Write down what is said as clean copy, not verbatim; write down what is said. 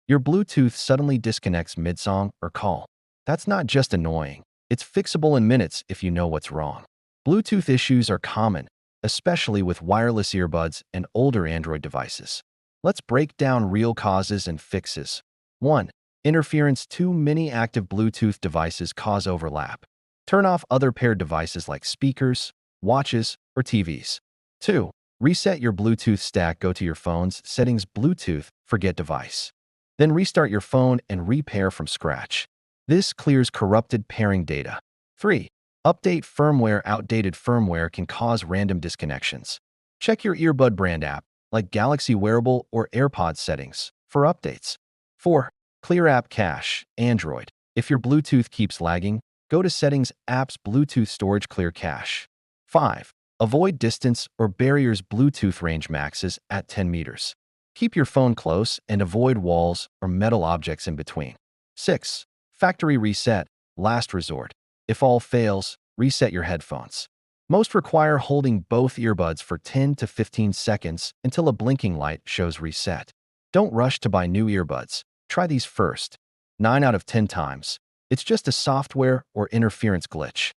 Your Bluetooth suddenly disconnects mid-song or call. That's not just annoying. It's fixable in minutes if you know what's wrong. Bluetooth issues are common, especially with wireless earbuds and older Android devices. Let's break down real causes and fixes. 1. Interference. Too many active Bluetooth devices cause overlap. Turn off other paired devices like speakers, watches, or TVs. 2. Reset your Bluetooth stack. Go to your phone's settings, Bluetooth, forget device. Then restart your phone and repair from scratch. This clears corrupted pairing data. 3. Update firmware. Outdated firmware can cause random disconnections. Check your earbud brand app, like Galaxy Wearable or AirPods settings, for updates. 4. Clear app cache. Android. If your Bluetooth keeps lagging, go to Settings, Apps, Bluetooth Storage, Clear cache. 5. Avoid distance or barriers. Bluetooth range maxes at 10 meters. Keep your phone close and avoid walls or metal objects in between. 6. Factory reset. Last resort. If all fails, reset your headphones. Most require holding both earbuds for 10 to 15 seconds until a blinking light shows reset. Don't rush to buy new earbuds. Try these first. 9 out of 10 times, it's just a software or interference glitch.